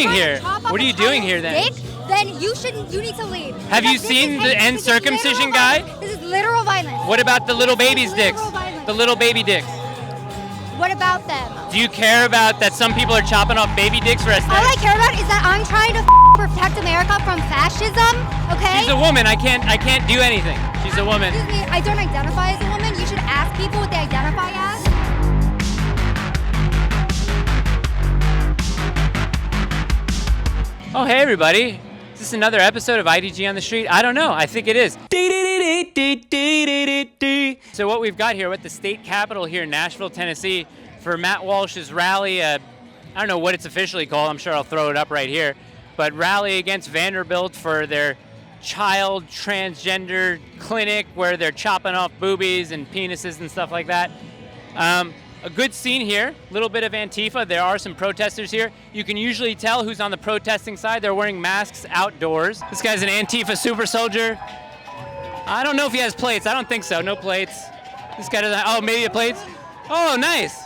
doing here? What are you doing here then? Dick, then you need to leave. Have you seen the end circumcision guy? This is literal violence. What about the little baby's dicks? The little baby dicks. What about them? Do you care about that some people are chopping off baby dicks for aesthetics? All I care about is that I'm trying to protect America from fascism, okay? She's a woman. I can't do anything. She's a woman. Excuse me, I don't identify as a woman. You should ask people what they identify as. Oh, hey everybody. Is this another episode of IDG on the Street? I don't know. I think it is. So what we've got here at the state capitol here in Nashville, Tennessee, for Matt Walsh's rally, I don't know what it's officially called. I'm sure I'll throw it up right here. But rally against Vanderbilt for their child transgender clinic where they're chopping off boobies and penises and stuff like that. A good scene here, a little bit of Antifa. There are some protesters here. You can usually tell who's on the protesting side. They're wearing masks outdoors. This guy's an Antifa super soldier. I don't know if he has plates. I don't think so. No plates. This guy doesn't. Oh, maybe a plates. Oh, nice.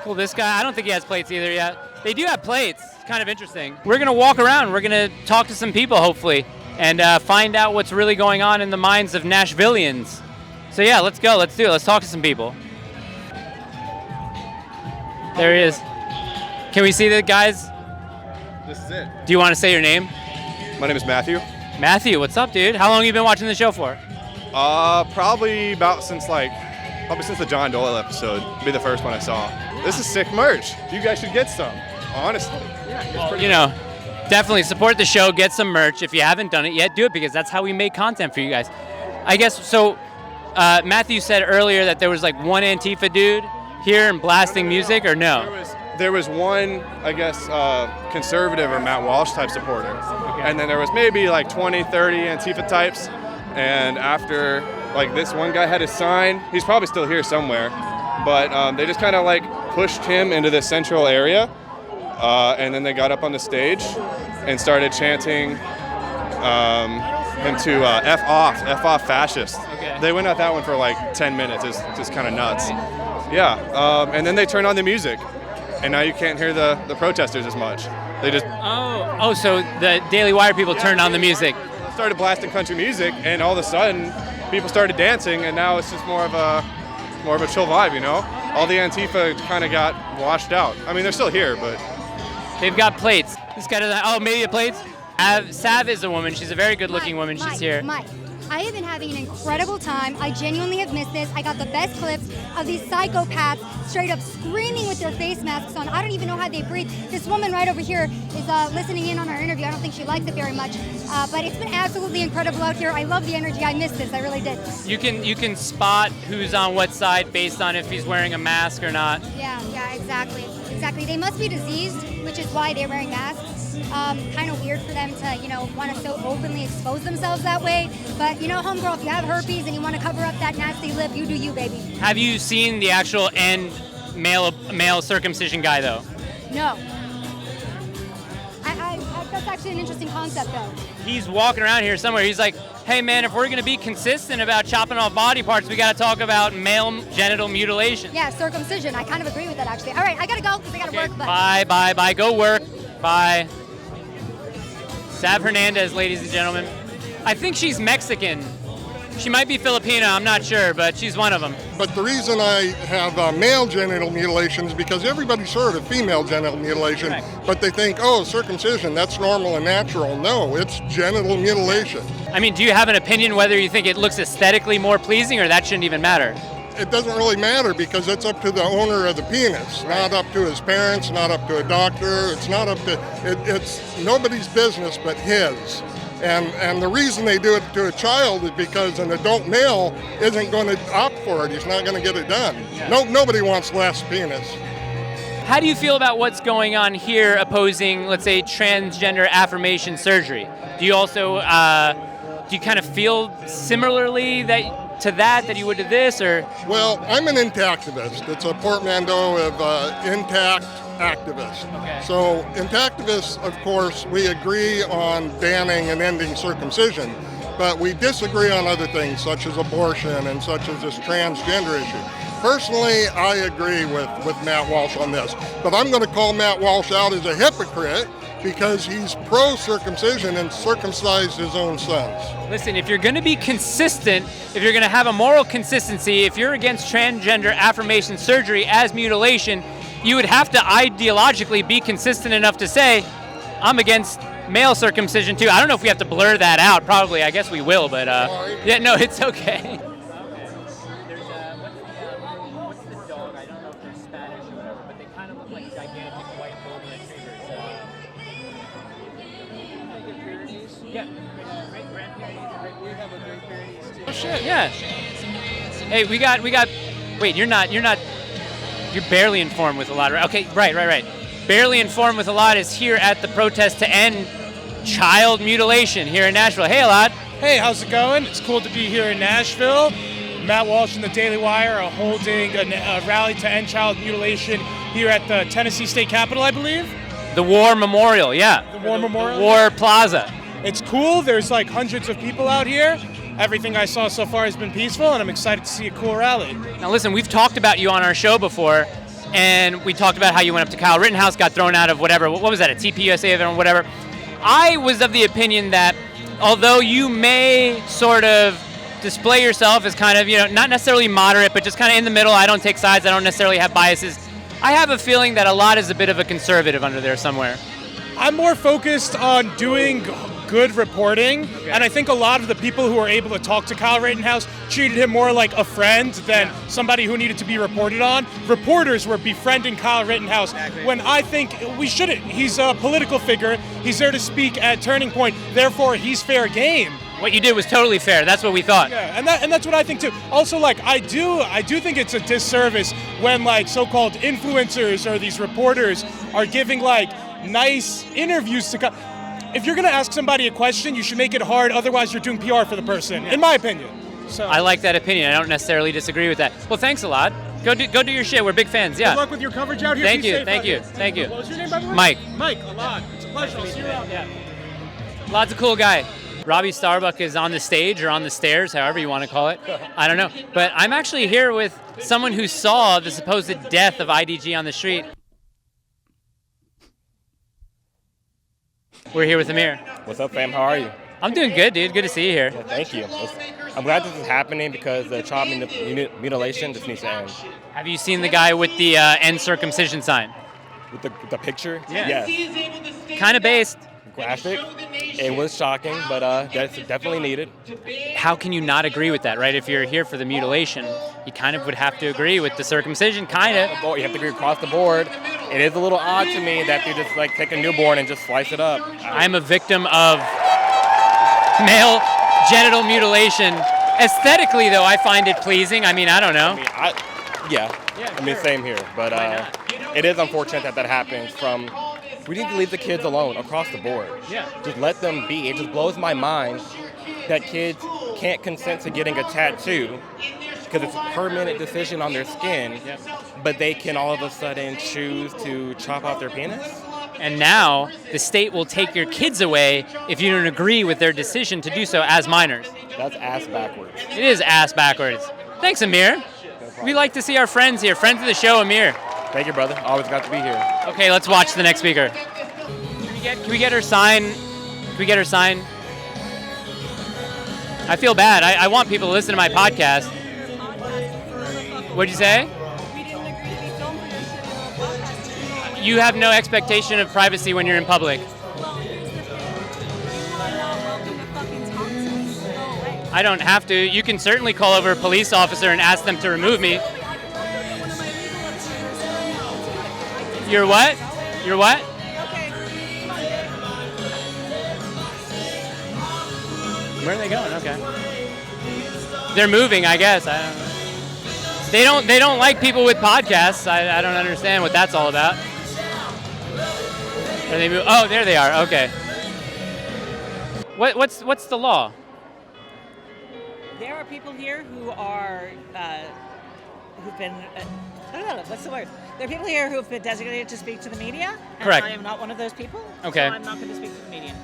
Cool. This guy, I don't think he has plates either yet. They do have plates. It's kind of interesting. We're going to walk around. We're going to talk to some people, hopefully, and find out what's really going on in the minds of Nashvillians. So, yeah, let's go. Let's do it. Let's talk to some people. There he is. Can we see the guys? This is it. Do you want to say your name? My name is Matthew. Matthew, what's up, dude? How long have you been watching the show for? Probably since the John Doyle episode. It'd be the first one I saw. This is sick merch. You guys should get some, honestly. Yeah, well, you know, definitely support the show, get some merch. If you haven't done it yet, do it because that's how we make content for you guys. I guess, so Matthew said earlier that there was like one Antifa dude here and blasting music, or no? There was one, I guess, conservative or Matt Walsh type supporter. Okay. And then there was maybe like 20, 30 Antifa types. And after, like, this one guy had his sign, he's probably still here somewhere, but they just kind of like pushed him into the central area. And then they got up on the stage and started chanting him to F off fascist. Okay. They went at that one for like 10 minutes. It's just kind of nuts. Yeah, and then they turned on the music, and now you can't hear the protesters as much. They just so the Daily Wire people turned on the music. Started blasting country music, and all of a sudden, people started dancing, and now it's just more of a chill vibe, you know. All the Antifa kind of got washed out. I mean, they're still here, but they've got plates. This guy doesn't. Oh, maybe a plates. Sav is a woman. She's a very good-looking woman. She's here. Mike. I have been having an incredible time. I genuinely have missed this. I got the best clips of these psychopaths straight up screaming with their face masks on. I don't even know how they breathe. This woman right over here is listening in on our interview. I don't think she likes it very much, but it's been absolutely incredible out here. I love the energy. I missed this. I really did. You can spot who's on what side based on if he's wearing a mask or not. Yeah, exactly. They must be diseased, which is why they're wearing masks. Kind of weird for them to, want to so openly expose themselves that way. But, homegirl, if you have herpes and you want to cover up that nasty lip, you do you, baby. Have you seen the actual end male circumcision guy, though? No. That's actually an interesting concept, though. He's walking around here somewhere. He's like, hey, man, if we're going to be consistent about chopping off body parts, we got to talk about male genital mutilation. Yeah, circumcision. I kind of agree with that, actually. All right, I got to go because I got to work. But... Bye. Go work. Bye. Sav Hernandez, ladies and gentlemen. I think she's Mexican. She might be Filipino, I'm not sure, but she's one of them. But the reason I have male genital mutilation is because everybody's heard of female genital mutilation, correct. But they think, circumcision, that's normal and natural. No, it's genital mutilation. I mean, do you have an opinion whether you think it looks aesthetically more pleasing or that shouldn't even matter? It doesn't really matter because it's up to the owner of the penis, not up to his parents, not up to a doctor. It's not up to, it's nobody's business but his. And the reason they do it to a child is because an adult male isn't going to opt for it. He's not going to get it done. Yeah. Nobody wants less penis. How do you feel about what's going on here opposing, let's say, transgender affirmation surgery? Do you also, do you kind of feel similarly to that you would to this, or? Well, I'm an intactivist. It's a portmanteau of intact activist. Okay. So intactivists, of course, we agree on banning and ending circumcision, but we disagree on other things such as abortion and such as this transgender issue. Personally, I agree with Matt Walsh on this, but I'm going to call Matt Walsh out as a hypocrite because he's pro-circumcision and circumcised his own sons. Listen, if you're going to be consistent, if you're going to have a moral consistency, if you're against transgender affirmation surgery as mutilation, you would have to ideologically be consistent enough to say, I'm against male circumcision too. I don't know if we have to blur that out. Probably, I guess we will, but yeah, no, it's okay. What's the dog? I don't know if they're Spanish or whatever, but they kind of look like gigantic white golden retrievers. Yeah. Great grandparents. We have a Great Pyrenees too. Oh shit. Yeah. Hey, we got. Wait, you're barely informed with a lot. Okay, right. Barely informed with a lot is here at the protest to end child mutilation here in Nashville. Hey, Alad. Hey, how's it going? It's cool to be here in Nashville. Matt Walsh and the Daily Wire are holding a rally to end child mutilation here at the Tennessee State Capitol, I believe. The War Memorial, yeah. The War Memorial? War Plaza. It's cool. There's like hundreds of people out here. Everything I saw so far has been peaceful, and I'm excited to see a cool rally. Now listen, we've talked about you on our show before, and we talked about how you went up to Kyle Rittenhouse, got thrown out of whatever, what was that, a TPUSA event or whatever. I was of the opinion that although you may sort of display yourself as kind of, not necessarily moderate, but just kind of in the middle, I don't take sides, I don't necessarily have biases, I have a feeling that Alad is a bit of a conservative under there somewhere. I'm more focused on doing good reporting, and I think a lot of the people who were able to talk to Kyle Rittenhouse treated him more like a friend than somebody who needed to be reported on. Reporters were befriending Kyle Rittenhouse when I think we shouldn't. He's a political figure. He's there to speak at Turning Point. Therefore, he's fair game. What you did was totally fair. That's what we thought. Yeah, and that's what I think too. Also, I do think it's a disservice when so-called influencers or these reporters are giving nice interviews to. If you're going to ask somebody a question, you should make it hard. Otherwise, you're doing PR for the person, in my opinion. So I like that opinion. I don't necessarily disagree with that. Well, thanks a lot. Go do your shit. We're big fans. Yeah. Good luck with your coverage out here. Thank you. What was your name, by the way? Mike. Mike, a lot. It's a pleasure. I'll see you around. Yeah. Lots of cool guy. Robbie Starbuck is on the stage or on the stairs, however you want to call it. I don't know. But I'm actually here with someone who saw the supposed death of IDG on the street. We're here with Amir. What's up, fam? How are you? I'm doing good, dude. Good to see you here. Yeah, thank you. I'm glad this is happening because the child mutilation just needs to end. Have you seen the guy with the end circumcision sign? With the picture? Yeah. Yes. Kind of based. Graphic. It was shocking, but that's definitely needed. How can you not agree with that, right? If you're here for the mutilation, you kind of would have to agree with the circumcision, kind of. You have to agree across the board. It is a little odd to me that they just take a newborn and just slice it up. I'm a victim of male genital mutilation. Aesthetically, though, I find it pleasing. I mean, I don't know. Same here. But it is unfortunate that happens from... We need to leave the kids alone across the board. Yeah. Just let them be. It just blows my mind that kids can't consent to getting a tattoo because it's a permanent decision on their skin, but they can all of a sudden choose to chop off their penis. And now the state will take your kids away if you don't agree with their decision to do so as minors. That's ass backwards. It is ass backwards. Thanks, Amir. We like to see our friends here. Friends of the show, Amir. Thank you, brother. Always got to be here. Okay, let's watch the next speaker. Can we get her sign? Can we get her sign? I feel bad. I want people to listen to my podcast. What'd you say? We didn't agree to be filmed for this shitty little podcast. You have no expectation of privacy when you're in public. Well, here's the thing. You are not welcome to fucking talk to me. So go away. I don't have to. You can certainly call over a police officer and ask them to remove me. You're what? You're what? Okay. Where are they going? Okay. They're moving, I guess. I don't know. They don't like people with podcasts. I don't understand what that's all about. Are they oh, there they are. Okay. What's the law? There are people here who are who've been what's the word? There are people here who have been designated to speak to the media. And Correct. I am not one of those people. Okay. So I'm not going to speak to the media.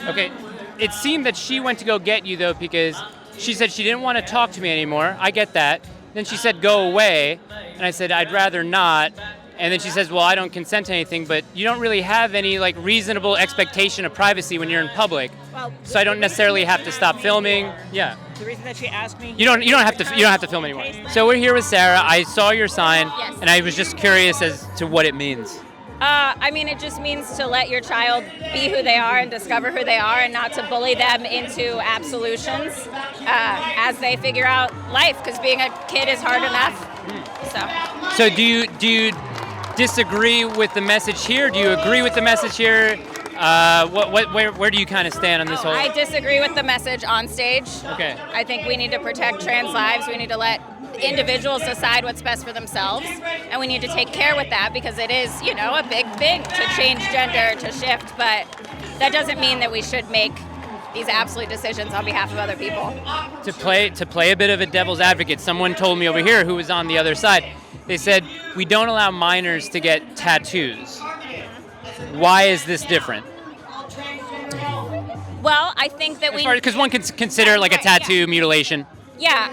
Okay. It seemed that she went to go get you though because she said she didn't want to talk to me anymore. I get that. Then she said, go away. And I said, I'd rather not. And then she says, well, I don't consent to anything, but you don't really have any like reasonable expectation of privacy when you're in public. Well, So I don't necessarily have to stop filming. Yeah. The reason that she asked me. You don't have to film anymore. So we're here with Sarah. I saw your sign, Yes. and I was just curious as to what it means. I mean, it just means to let your child be who they are and discover who they are, and not to bully them into absolutions as they figure out life. Because being a kid is hard enough. So do you disagree with the message here? Do you agree with the message here? Where do you kind of stand on this whole? I disagree with the message on stage. Okay. I think we need to protect trans lives. We need to let individuals decide what's best for themselves, and we need to take care with that because it is, a big thing to change gender, to shift, but that doesn't mean that we should make these absolute decisions on behalf of other people. To play a bit of a devil's advocate, someone told me over here who was on the other side. They said we don't allow minors to get tattoos. Why is this different? Well, I think that Because one can consider like a tattoo mutilation. Yeah,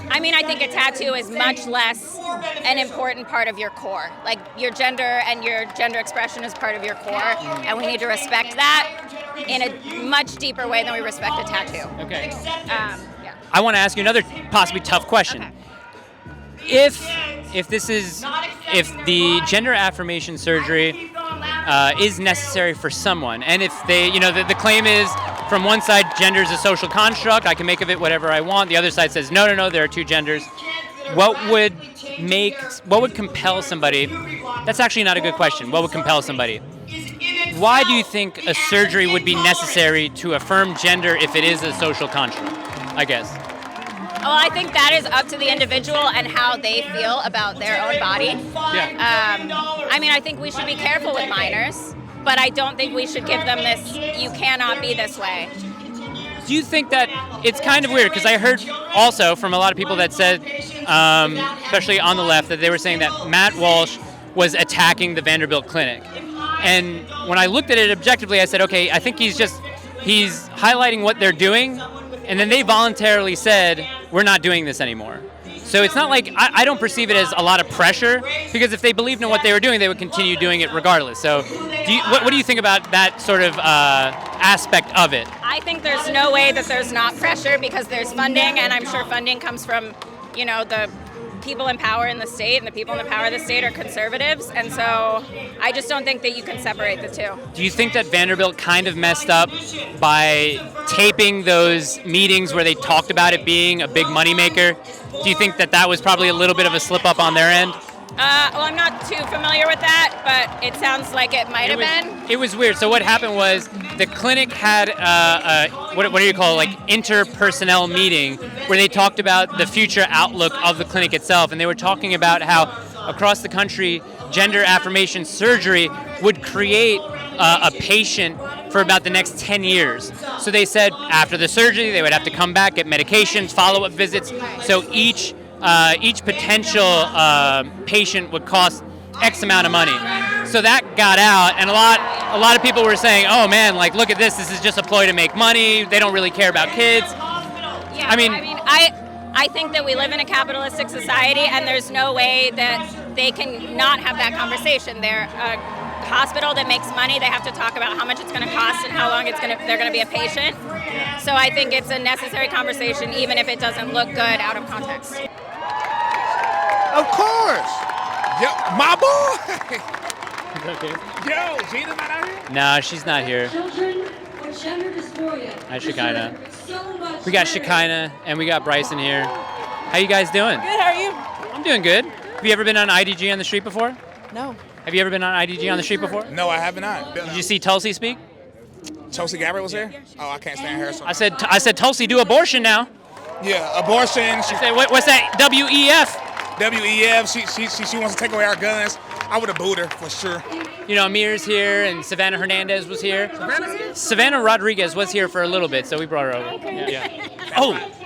I mean, I think a tattoo is much less an important part of your core. Like, your gender and your gender expression is part of your core, and we need to respect that in a much deeper way than we respect a tattoo. Okay. Yeah. I want to ask you another possibly tough question. Okay. If the gender affirmation surgery is necessary for someone, and if they, the claim is from one side, gender is a social construct, I can make of it whatever I want. The other side says, no, there are two genders. What would compel somebody? That's actually not a good question. What would compel somebody? Why do you think a surgery would be necessary to affirm gender if it is a social construct, I guess? Well, I think that is up to the individual and how they feel about their own body. Yeah. I mean, I think we should be careful with minors, but I don't think we should give them this, you cannot be this way. Do you think that it's kind of weird? Because I heard also from a lot of people that said, especially on the left, that they were saying that Matt Walsh was attacking the Vanderbilt clinic. And when I looked at it objectively, I said, okay, I think he's highlighting what they're doing, and then they voluntarily said, we're not doing this anymore. So it's not like, I don't perceive it as a lot of pressure, because if they believed in what they were doing, they would continue doing it regardless. So what do you think about that sort of aspect of it? I think there's no way that there's not pressure because there's funding, and I'm sure funding comes from, the people in power in the state, and the people in the power of the state are conservatives, and so I just don't think that you can separate the two. Do you think that Vanderbilt kind of messed up by taping those meetings where they talked about it being a big moneymaker? Do you think that was probably a little bit of a slip up on their end? Well, I'm not too familiar with that, but it sounds like it might have been. It was weird. So what happened was the clinic had what do you call it, like interpersonnel meeting where they talked about the future outlook of the clinic itself, and they were talking about how across the country gender affirmation surgery would create a patient for about the next 10 years. So they said after the surgery they would have to come back, get medications, follow-up visits. So each potential patient would cost X amount of money. So that got out, and a lot of people were saying, "Oh man, like look at this. This is just a ploy to make money. They don't really care about kids." Yeah, I think that we live in a capitalistic society, and there's no way that they can not have that conversation. They're a hospital that makes money. They have to talk about how much it's going to cost and how long they're going to be a patient. So I think it's a necessary conversation, even if it doesn't look good out of context. Of course. Yo, my boy. Okay. Yo, Gina's not out here? No, she's not here. Hi, Shekinah. We got Shekinah and we got Bryson here. How you guys doing? Good, how are you? I'm doing good. Have you ever been on IDG on the street before? No. Have you ever been on IDG on the street before? No, I have not. Did you see Tulsi speak? Tulsi Gabbard was here? Oh, I can't stand her. So. I said Tulsi do abortion now. Yeah, abortion. She said, what's that? WEF? WEF. She wants to take away our guns. I would have booed her for sure. You know, Amir's here and Savannah Hernandez was here. Savannah Rodriguez was here for a little bit, so we brought her over. Okay. Yeah.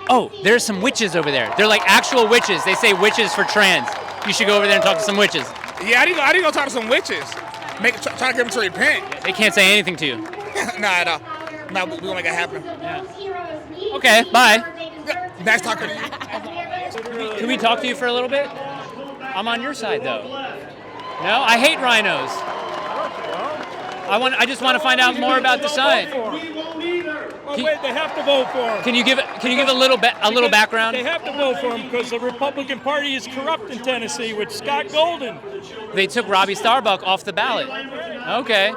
Oh, there's some witches over there. They're like actual witches. They say witches for trans. You should go over there and talk to some witches. Yeah, I need to go talk to some witches. Try to get them to repent. They can't say anything to you. No, we're gonna make it happen. Yeah. Okay, bye. Nice talking to you. Can we talk to you for a little bit? I'm on your side though. No, I hate rhinos. I just want to find out more about the sign. Wait, they have to vote for him. Can you give a little background? They have to vote for him because the Republican Party is corrupt in Tennessee with Scott Golden. They took Robbie Starbuck off the ballot. Okay.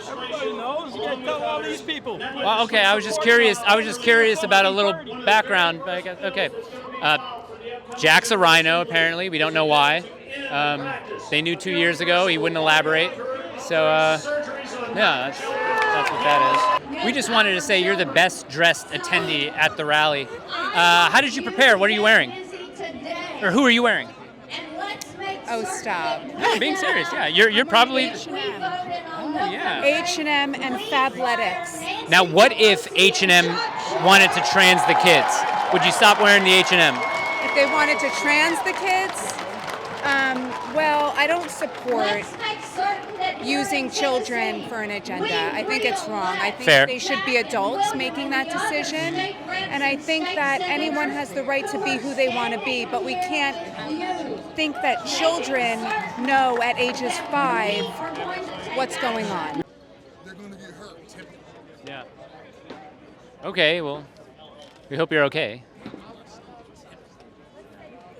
Everybody knows. You can't tell all these people. Well, okay. I was just curious about a little background. Okay. Jack's a rhino. Apparently, we don't know why. They knew 2 years ago. He wouldn't elaborate. So, yeah, that's what that is. We just wanted to say you're the best dressed attendee at the rally. How did you prepare? What are you wearing? Or who are you wearing? Oh, stop. No, I'm being serious. Yeah, you're probably. H&M. Oh, yeah. H&M and Fabletics. Now, what if H&M wanted to trans the kids? Would you stop wearing the H&M? If they wanted to trans the kids, well, I don't support using children for an agenda. I think it's wrong. I think Fair. They should be adults making that decision. And I think that anyone has the right to be who they want to be, but we can't think that children know at ages 5 what's going on. They're going to get hurt. Yeah. Okay, well, we hope you're okay.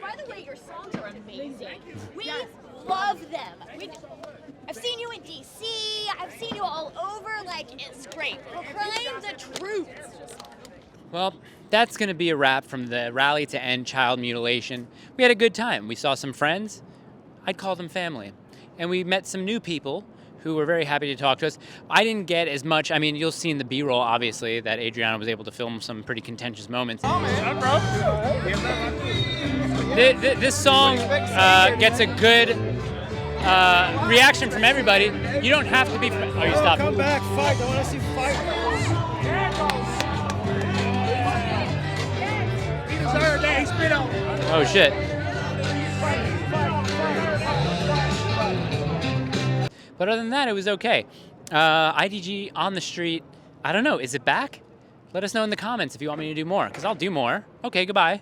By the way, your songs are amazing. We love them. I've seen you in DC. I've seen you all over. Like, it's great. Proclaim the truth. Well, that's going to be a wrap from the rally to end child mutilation. We had a good time. We saw some friends. I'd call them family. And we met some new people who were very happy to talk to us. I didn't get as much. I mean, you'll see in the B-roll, obviously, that Adriana was able to film some pretty contentious moments. This song gets a good reaction from everybody. You don't have to be. Oh, you stopped. Come back, fight. I want to see fight. Oh shit. But other than that, it was okay. IDG on the street. I don't know. Is it back? Let us know in the comments if you want me to do more, because I'll do more. Okay, goodbye.